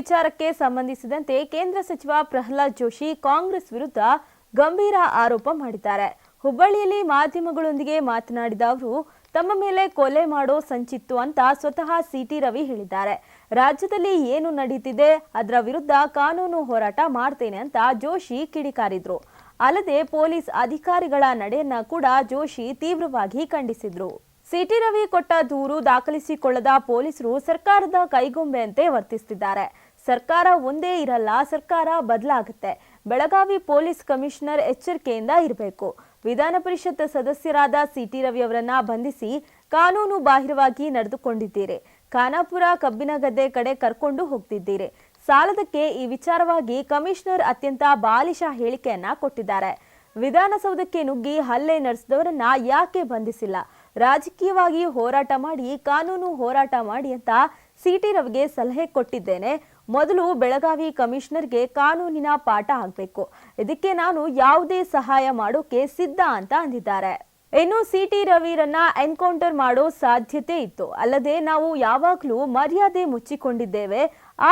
ವಿಚಾರಕ್ಕೆ ಸಂಬಂಧಿಸಿದಂತೆ ಕೇಂದ್ರ ಸಚಿವ ಪ್ರಹ್ಲಾದ್ ಜೋಶಿ ಕಾಂಗ್ರೆಸ್ ವಿರುದ್ಧ ಗಂಭೀರ ಆರೋಪ ಮಾಡಿದ್ದಾರೆ. ಹುಬ್ಬಳ್ಳಿಯಲ್ಲಿ ಮಾಧ್ಯಮಗಳೊಂದಿಗೆ ಮಾತನಾಡಿದ ಅವರು, ತಮ್ಮ ಮೇಲೆ ಕೊಲೆ ಮಾಡೋ ಸಂಚಿತ್ತು ಅಂತ ಸ್ವತಃ ಸಿಟಿ ರವಿ ಹೇಳಿದ್ದಾರೆ. ರಾಜ್ಯದಲ್ಲಿ ಏನು ನಡೀತಿದೆ ಅದರ ವಿರುದ್ಧ ಕಾನೂನು ಹೋರಾಟ ಮಾಡ್ತೇನೆ ಅಂತ ಜೋಶಿ ಕಿಡಿಕಾರಿದ್ರು. ಅಲ್ಲದೆ ಪೊಲೀಸ್ ಅಧಿಕಾರಿಗಳ ನಡೆಯನ್ನ ಕೂಡ ಜೋಶಿ ತೀವ್ರವಾಗಿ ಖಂಡಿಸಿದ್ರು. ಸಿಟಿ ರವಿ ಕೊಟ್ಟ ದೂರು ದಾಖಲಿಸಿಕೊಳ್ಳದ ಪೊಲೀಸರು ಸರ್ಕಾರದ ಕೈಗೊಂಬೆಯಂತೆ ವರ್ತಿಸುತ್ತಿದ್ದಾರೆ. ಸರ್ಕಾರ ಒಂದೇ ಇರಲ್ಲ, ಸರ್ಕಾರ ಬದಲಾಗುತ್ತೆ. ಬೆಳಗಾವಿ ಪೊಲೀಸ್ ಕಮಿಷನರ್ ಎಚ್ಚರಿಕೆಯಿಂದ ಇರಬೇಕು. ವಿಧಾನ ಪರಿಷತ್ ಸದಸ್ಯರಾದ ಸಿಟಿ ರವಿ ಅವರನ್ನ ಬಂಧಿಸಿ ಕಾನೂನು ಬಾಹಿರವಾಗಿ ನಡೆದುಕೊಂಡಿದ್ದೀರಿ. ಖಾನಾಪುರ ಕಬ್ಬಿನಗದ್ದೆ ಕಡೆ ಕರ್ಕೊಂಡು ಹೋಗ್ತಿದ್ದೀರಿ. ಸಾಲದಕ್ಕೆ ಈ ವಿಚಾರವಾಗಿ ಕಮಿಷನರ್ ಅತ್ಯಂತ ಬಾಲಿಶ ಹೇಳಿಕೆಯನ್ನ ಕೊಟ್ಟಿದ್ದಾರೆ. ವಿಧಾನಸೌಧಕ್ಕೆ ನುಗ್ಗಿ ಹಲ್ಲೆ ನಡೆಸಿದವರನ್ನ ಯಾಕೆ ಬಂಧಿಸಿಲ್ಲ? ರಾಜಕೀಯವಾಗಿ ಹೋರಾಟ ಮಾಡಿ, ಕಾನೂನು ಹೋರಾಟ ಮಾಡಿ ಅಂತ ಸಿಟಿ ರವಿಗೆ ಸಲಹೆ ಕೊಟ್ಟಿದ್ದೇನೆ. ಮೊದಲು ಬೆಳಗಾವಿ ಕಮಿಷನರ್ಗೆ ಕಾನೂನಿನ ಪಾಠ ಆಗಬೇಕು. ಇದಕ್ಕೆ ನಾನು ಯಾವುದೇ ಸಹಾಯ ಮಾಡೋಕೆ ಸಿದ್ಧ ಅಂತ ಅಂದಿದ್ದಾರೆ. ಇನ್ನು ಸಿಟಿ ರವಿರನ್ನ ಎನ್ಕೌಂಟರ್ ಮಾಡೋ ಸಾಧ್ಯತೆ ಇತ್ತು. ಅಲ್ಲದೆ ನಾವು ಯಾವಾಗಲೂ ಮರ್ಯಾದೆ ಮುಚ್ಚಿಕೊಂಡಿದ್ದೇವೆ.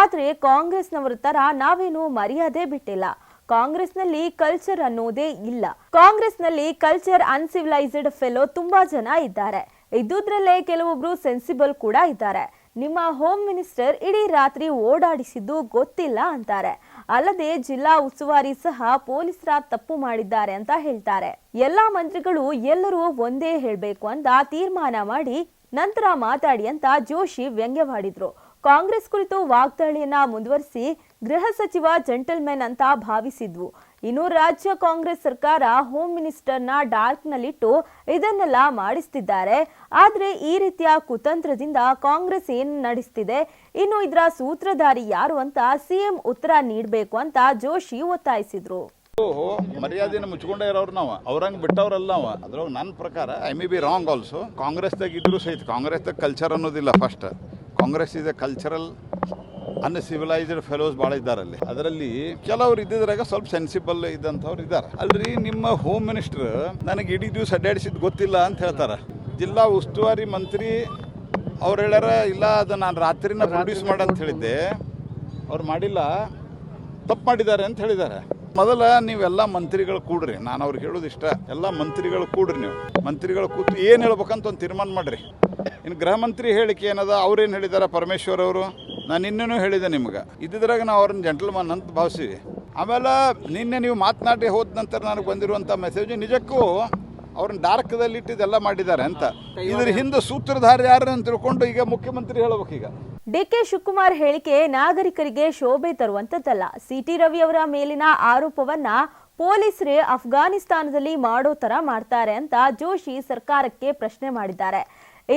ಆದ್ರೆ ಕಾಂಗ್ರೆಸ್ನವರ ತರ ನಾವೇನು ಮರ್ಯಾದೆ ಬಿಟ್ಟಿಲ್ಲ. ಕಾಂಗ್ರೆಸ್ನಲ್ಲಿ ಕಲ್ಚರ್ ಅನ್ನೋದೇ ಇಲ್ಲ. ಕಾಂಗ್ರೆಸ್ನಲ್ಲಿ ಕಲ್ಚರ್ ಅನ್ಸಿವಿಲೈಸ್ಡ್ ಫೆಲೋ ತುಂಬಾ ಜನ ಇದ್ದಾರೆ. ಇದ್ದುದ್ರಲ್ಲೇ ಕೆಲವೊಬ್ರು ಸೆನ್ಸಿಬಲ್ ಕೂಡ ಇದ್ದಾರೆ. ನಿಮ್ಮ ಹೋಮ್ ಮಿನಿಸ್ಟರ್ ಇಡೀ ರಾತ್ರಿ ಓಡಾಡಿಸಿದ್ದು ಗೊತ್ತಿಲ್ಲ ಅಂತಾರೆ. ಅಲ್ಲದೆ ಜಿಲ್ಲಾ ಉಸ್ತುವಾರಿ ಸಹ ಪೊಲೀಸರ ತಪ್ಪು ಮಾಡಿದ್ದಾರೆ ಅಂತ ಹೇಳ್ತಾರೆ. ಎಲ್ಲಾ ಮಂತ್ರಿಗಳು ಎಲ್ಲರೂ ಒಂದೇ ಹೇಳ್ಬೇಕು ಅಂತ ತೀರ್ಮಾನ ಮಾಡಿ ನಂತರ ಮಾತಾಡಿ ಅಂತ ಜೋಶಿ ವ್ಯಂಗ್ಯವಾಡಿದ್ರು. ಕಾಂಗ್ರೆಸ್ ಕುರಿತು ವಾಗ್ದಾಳಿಯನ್ನ ಮುಂದುವರಿಸಿ ಗೃಹ ಸಚಿವ ಜೆಂಟಲ್ಮೆನ್ ಅಂತ ಭಾವಿಸಿದ್ವು. ಇನ್ನು ರಾಜ್ಯ ಕಾಂಗ್ರೆಸ್ ಸರ್ಕಾರ ಹೋಮ್ ಮಿನಿಸ್ಟರ್ನ ಡಾರ್ಕ್ನಲ್ಲಿಟ್ಟು ಇದನ್ನೆಲ್ಲ ಮಾಡಿಸ್ತಿದ್ದಾರೆ. ಆದ್ರೆ ಈ ರೀತಿಯ ಕುತಂತ್ರದಿಂದ ಕಾಂಗ್ರೆಸ್ ಏನ್ ನಡೆಸ್ತಿದೆ, ಇನ್ನು ಇದರ ಸೂತ್ರಧಾರಿ ಯಾರು ಅಂತ ಸಿಎಂ ಉತ್ತರ ನೀಡಬೇಕು ಅಂತ ಜೋಶಿ ಒತ್ತಾಯಿಸಿದ್ರು. ಮರ್ಯಾದೆನ ಮುಚ್ಕೊಂಡೇ ಇರೋರು ನಾವು, ಅವ್ರಂಗೆ ಬಿಟ್ಟವ್ರಲ್ಲ ನಾವು. ಅದ್ರೊಳಗೆ ನನ್ನ ಪ್ರಕಾರ I may be wrong also. ಕಾಂಗ್ರೆಸ್ದಾಗ ಇದ್ರು ಸಹಿತ ಕಾಂಗ್ರೆಸ್ದಾಗ ಕಲ್ಚರ್ ಅನ್ನೋದಿಲ್ಲ. ಫಸ್ಟ್ ಕಾಂಗ್ರೆಸ್ ಇದೆ ಕಲ್ಚರಲ್ ಅನ್ಸಿವಿಲೈಸ್ಡ್ ಫೆಲೋಸ್ ಭಾಳ ಇದ್ದಾರೆ ಅಲ್ಲಿ. ಅದರಲ್ಲಿ ಕೆಲವ್ರು ಇದ್ದಿದ್ರಾಗ ಸ್ವಲ್ಪ ಸೆನ್ಸಿಬಲ್ ಇದ್ದಂಥವ್ರು ಇದ್ದಾರೆ. ಅಲ್ರಿ, ನಿಮ್ಮ ಹೋಮ್ ಮಿನಿಸ್ಟರ್ ನನಗೆ ಇಡೀ ದಿವಸ ಅಡ್ಡಾಡಿಸಿದ್ ಗೊತ್ತಿಲ್ಲ ಅಂತ ಹೇಳ್ತಾರೆ. ಜಿಲ್ಲಾ ಉಸ್ತುವಾರಿ ಮಂತ್ರಿ ಅವ್ರು ಹೇಳ್ಯಾರ, ಇಲ್ಲ ಅದು ನಾನು ರಾತ್ರಿನ ಪ್ರೊಡ್ಯೂಸ್ ಮಾಡಂತ ಹೇಳಿದ್ದೆ, ಅವ್ರು ಮಾಡಿಲ್ಲ, ತಪ್ಪು ಮಾಡಿದ್ದಾರೆ ಅಂತ ಹೇಳಿದ್ದಾರೆ. ಮೊದಲ ನೀವೆಲ್ಲ ಮಂತ್ರಿಗಳು ಕೂಡ್ರಿ. ನಾನು ಅವ್ರಿಗೆ ಹೇಳೋದು ಇಷ್ಟ, ಎಲ್ಲ ಮಂತ್ರಿಗಳು ಕೂಡ್ರಿ. ನೀವು ಮಂತ್ರಿಗಳು ಕೂತು ಏನು ಹೇಳ್ಬೇಕಂತ ಒಂದು ತೀರ್ಮಾನ ಮಾಡಿರಿ. ಇನ್ನು ಗೃಹ ಮಂತ್ರಿ ಹೇಳಿಕೆ ಏನದ, ಅವ್ರೇನು ಹೇಳಿದ್ದಾರೆ ಪರಮೇಶ್ವರ್ ಅವರು, ನಾನು ಇನ್ನೂ ಹೇಳಿದೆ ನಿಮ್ಗೆ. ಇದ್ದಿದ್ರಾಗ ನಾವು ಅವ್ರನ್ನ ಜೆಂಟಲ್ಮನ್ ಅಂತ ಭಾವಿಸಿವಿ. ಆಮೇಲೆ ನಿನ್ನೆ ನೀವು ಮಾತನಾಡಿ ಹೋದ ನಂತರ ನನಗೆ ಬಂದಿರುವಂಥ ಮೆಸೇಜ್ ನಿಜಕ್ಕೂ ಅವ್ರನ್ನ ಡಾರ್ಕ್ದಲ್ಲಿ ಇಟ್ಟಿದ್ದೆಲ್ಲ ಮಾಡಿದ್ದಾರೆ ಅಂತ. ಇದ್ರ ಹಿಂದೆ ಸೂತ್ರಧಾರಿ ಯಾರು ಅಂತ ತಿಳ್ಕೊಂಡು ಈಗ ಮುಖ್ಯಮಂತ್ರಿ ಹೇಳಬೇಕೀಗ. ಡಿಕೆ ಶಿವಕುಮಾರ್ ಹೇಳಿಕೆ ನಾಗರಿಕರಿಗೆ ಶೋಭೆ ತರುವಂತದ್ದಲ್ಲ. ಸಿಟಿ ರವಿ ಅವರ ಮೇಲಿನ ಆರೋಪವನ್ನ ಪೊಲೀಸರೇ ಅಫ್ಘಾನಿಸ್ತಾನದಲ್ಲಿ ಮಾಡೋ ತರ ಮಾಡ್ತಾರೆ ಅಂತ ಜೋಶಿ ಸರ್ಕಾರಕ್ಕೆ ಪ್ರಶ್ನೆ ಮಾಡಿದ್ದಾರೆ.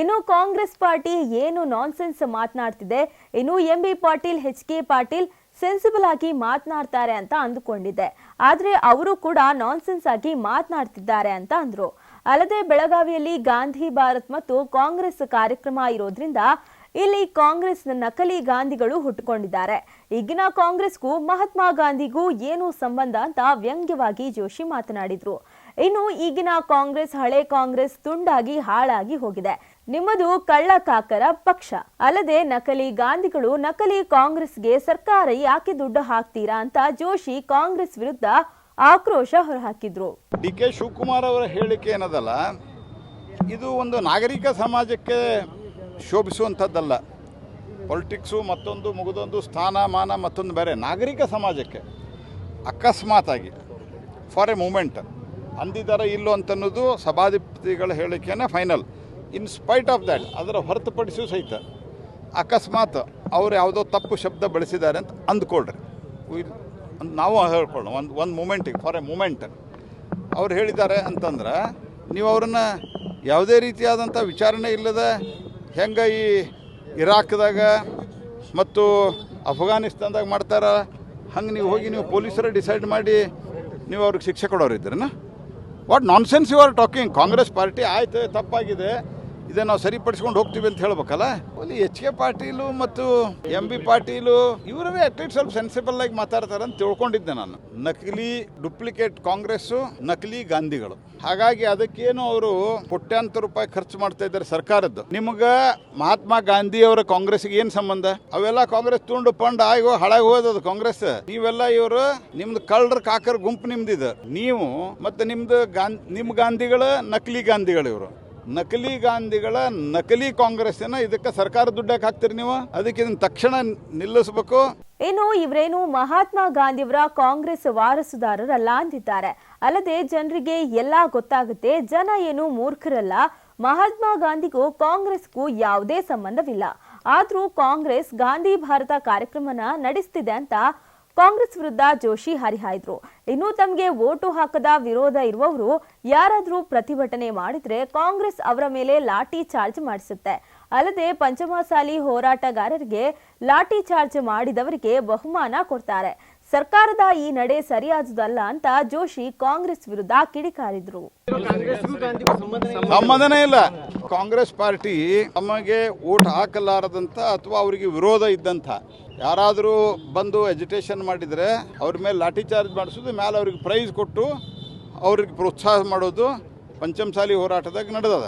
ಇನ್ನು ಕಾಂಗ್ರೆಸ್ ಪಾರ್ಟಿ ಏನು ನಾನ್ಸೆನ್ಸ್ ಮಾತನಾಡ್ತಿದೆ, ಇನ್ನು MB Patil, HK Patil sensible ಆಗಿ ಮಾತನಾಡ್ತಾರೆ ಅಂತ ಅಂದುಕೊಂಡಿದ್ದೆ. ಆದ್ರೆ ಅವರು ಕೂಡ ನಾನ್ಸೆನ್ಸ್ ಆಗಿ ಮಾತನಾಡ್ತಿದ್ದಾರೆ ಅಂತ ಅಂದ್ರು. ಅಲ್ಲದೆ ಬೆಳಗಾವಿಯಲ್ಲಿ ಗಾಂಧಿ ಭಾರತ್ ಮತ್ತು ಕಾಂಗ್ರೆಸ್ ಕಾರ್ಯಕ್ರಮ ಇರೋದ್ರಿಂದ ಇಲ್ಲಿ ಕಾಂಗ್ರೆಸ್ ನಕಲಿ ಗಾಂಧಿಗಳು ಹುಟ್ಟುಕೊಂಡಿದ್ದಾರೆ. ಈಗಿನ ಕಾಂಗ್ರೆಸ್ಗೂ ಮಹಾತ್ಮ ಗಾಂಧಿಗೂ ಏನು ಸಂಬಂಧ ಅಂತ ವ್ಯಂಗ್ಯವಾಗಿ ಜೋಶಿ ಮಾತನಾಡಿದ್ರು. ಇನ್ನು ಈಗಿನ ಕಾಂಗ್ರೆಸ್ ಹಳೆ ಕಾಂಗ್ರೆಸ್ ತುಂಡಾಗಿ ಹಾಳಾಗಿ ಹೋಗಿದೆ. ನಿಮ್ಮದು ಕಳ್ಳಕಾಕರ ಪಕ್ಷ. ಅಲ್ಲದೆ ನಕಲಿ ಗಾಂಧಿಗಳು, ನಕಲಿ ಕಾಂಗ್ರೆಸ್ಗೆ ಸರ್ಕಾರ ಯಾಕೆ ದುಡ್ಡು ಹಾಕ್ತೀರಾ ಅಂತ ಜೋಶಿ ಕಾಂಗ್ರೆಸ್ ವಿರುದ್ಧ ಆಕ್ರೋಶ ಹೊರಹಾಕಿದ್ರು. ಡಿಕೆ ಶಿವಕುಮಾರ್ ಅವರ ಹೇಳಿಕೆ ಏನದಲ್ಲ, ಇದು ಒಂದು ನಾಗರಿಕ ಸಮಾಜಕ್ಕೆ ಶೋಭಿಸುವಂಥದ್ದಲ್ಲ. ಪೊಲಿಟಿಕ್ಸು ಮತ್ತೊಂದು ಮುಗಿದೊಂದು ಸ್ಥಾನಮಾನ ಮತ್ತೊಂದು ಬೇರೆ. ನಾಗರಿಕ ಸಮಾಜಕ್ಕೆ ಅಕಸ್ಮಾತಾಗಿ ಫಾರ್ ಎ ಮೂಮೆಂಟ್ ಅಂದಿದ್ದಾರೆ ಇಲ್ಲೋ ಅಂತನ್ನೋದು ಸಭಾಧಿಪತಿಗಳ ಹೇಳಿಕೆನೇ final. In spite of that, ಅದರ ಹೊರತುಪಡಿಸೂ ಸಹಿತ ಅಕಸ್ಮಾತ್ ಅವ್ರು ಯಾವುದೋ ತಪ್ಪು ಶಬ್ದ ಬಳಸಿದ್ದಾರೆ ಅಂತ ಅಂದ್ಕೊಳ್ರಿ. ನಾವು ಹೇಳ್ಕೊಳ್ಳೋಣ ಒಂದು ಮೂಮೆಂಟಿಗೆ, ಫಾರ್ ಎ ಮೂಮೆಂಟ್ ಅವ್ರು ಹೇಳಿದ್ದಾರೆ ಅಂತಂದ್ರೆ ನೀವು ಅವ್ರನ್ನ ಯಾವುದೇ ರೀತಿಯಾದಂಥ ವಿಚಾರಣೆ ಇಲ್ಲದ ಹೆಂಗೆ ಈ ಇರಾಕ್ದಾಗ ಮತ್ತು ಅಫ್ಘಾನಿಸ್ತಾನದಾಗ ಮಾಡ್ತಾರ, ಹಂಗೆ ನೀವು ಹೋಗಿ ನೀವು ಪೊಲೀಸರ ಡಿಸೈಡ್ ಮಾಡಿ ನೀವು ಅವ್ರಿಗೆ ಶಿಕ್ಷೆ ಕೊಡೋರು ಇದ್ರನ್ನ. What nonsense you are talking. Congress party ಆಯ್ತು, ತಪ್ಪಾಗಿದೆ, ಇದನ್ನು ನಾವು ಸರಿಪಡಿಸ್ಕೊಂಡು ಹೋಗ್ತೀವಿ ಅಂತ ಹೇಳ್ಬೇಕಲ್ಲ. ಅಲ್ಲಿ ಎಚ್ ಕೆ ಪಾಟೀಲು ಮತ್ತು ಎಂ ಬಿ ಪಾಟೀಲು ಇವರೇ ಅಟ್ಲೀಸ್ಟ್ ಸ್ವಲ್ಪ ಸೆನ್ಸಿಬಲ್ ಆಗಿ ಮಾತಾಡ್ತಾರೆ ಅಂತ ತಿಳ್ಕೊಂಡಿದ್ದೆ ನಾನು. ನಕಲಿ ಡುಪ್ಲಿಕೇಟ್ ಕಾಂಗ್ರೆಸ್ಸು, ನಕಲಿ ಗಾಂಧಿಗಳು. ಹಾಗಾಗಿ ಅದಕ್ಕೇನು ಅವರು ಕೋಟ್ಯಾಂತರ ರೂಪಾಯಿ ಖರ್ಚು ಮಾಡ್ತಾ ಇದ್ದಾರೆ ಸರ್ಕಾರದ್ದು. ನಿಮ್ಗೆ ಮಹಾತ್ಮ ಗಾಂಧಿ ಅವರ ಕಾಂಗ್ರೆಸ್ಗೆ ಏನು ಸಂಬಂಧ? ಅವೆಲ್ಲ ಕಾಂಗ್ರೆಸ್ ತುಂಡು ಪಂಡ್ ಆಗೋ ಹಾಳಾಗಿ ಹೋದದು ಕಾಂಗ್ರೆಸ್. ನೀವೆಲ್ಲ ಇವರು ನಿಮ್ದು ಕಳ್ಳರ ಕಾಕರ್ ಗುಂಪು ನಿಮ್ದಿದೆ. ನೀವು ಮತ್ತೆ ನಿಮ್ಮ ಗಾಂಧಿಗಳ ನಕಲಿ ಗಾಂಧಿಗಳು ಇವರು. ನಕಲಿ ಗಾಂಧಿಗಳ ನಕಲಿ ಕಾಂಗ್ರೆಸ್ನ ಇದಕ್ಕೆ ಸರ್ಕಾರ ದುಡ್ಡಕ್ಕೆ ಹಾಕ್ತೀರಿ ನೀವು. ಅದಕ್ಕೆ ಇದನ್ನ ತಕ್ಷಣ ನಿಲ್ಲಿಸಬೇಕು. ಇನ್ನು ಇವರೇನು ಮಹಾತ್ಮ ಗಾಂಧಿಯವರ ಕಾಂಗ್ರೆಸ್ ವಾರಸುದಾರರಲ್ಲ ಅಂದಿದ್ದಾರೆ. ಅಲ್ಲದೆ ಜನರಿಗೆ ಎಲ್ಲ ಗೊತ್ತಾಗುತ್ತೆ, ಜನ ಏನು ಮೂರ್ಖರಲ್ಲ, ಮಹಾತ್ಮ ಗಾಂಧಿಗೂ ಕಾಂಗ್ರೆಸ್ಗೂ ಯಾವುದೇ ಸಂಬಂಧವಿಲ್ಲ. ಆದ್ರೂ ಕಾಂಗ್ರೆಸ್ ಗಾಂಧಿ ಭಾರತ ಕಾರ್ಯಕ್ರಮನ ನಡೆಸ್ತಿದೆ ಅಂತ ಕಾಂಗ್ರೆಸ್ ವಿರುದ್ಧ ಜೋಶಿ ಹರಿಹಾಯ್ದ್ರು. ಇನ್ನು ತಮಗೆ ವೋಟು ಹಾಕದ ವಿರೋಧ ಇರುವವರು ಯಾರಾದ್ರೂ ಪ್ರತಿಭಟನೆ ಮಾಡಿದ್ರೆ ಕಾಂಗ್ರೆಸ್ ಅವರ ಮೇಲೆ ಲಾಠಿ ಚಾರ್ಜ್ ಮಾಡಿಸುತ್ತೆ. ಅಲ್ಲದೆ ಪಂಚಮಸಾಲಿ ಹೋರಾಟಗಾರರಿಗೆ ಲಾಠಿ ಚಾರ್ಜ್ ಮಾಡಿದವರಿಗೆ ಬಹುಮಾನ ಕೊಡ್ತಾರೆ. ಸರ್ಕಾರದ ಈ ನಡೆ ಸರಿಯಾದುದಲ್ಲ ಅಂತ ಜೋಶಿ ಕಾಂಗ್ರೆಸ್ ವಿರುದ್ಧ ಕಿಡಿಕಾರಿದ್ರು. ಸಂಬಂಧನೇ ಇಲ್ಲ. ಕಾಂಗ್ರೆಸ್ ಪಾರ್ಟಿ ತಮಗೆ ವೋಟ್ ಹಾಕಲಾರದಂತ ಅಥವಾ ಅವರಿಗೆ ವಿರೋಧ ಇದ್ದಂಥ ಯಾರಾದರೂ ಬಂದು ಎಜಿಟೇಷನ್ ಮಾಡಿದರೆ ಅವ್ರ ಮೇಲೆ ಲಾಠಿ ಚಾರ್ಜ್ ಮಾಡಿಸೋದು, ಮೇಲೆ ಅವ್ರಿಗೆ ಪ್ರೈಸ್ ಕೊಟ್ಟು ಅವ್ರಿಗೆ ಪ್ರೋತ್ಸಾಹ ಮಾಡೋದು ಪಂಚಮಸಾಲಿ ಹೋರಾಟದಾಗ ನಡೆದದ.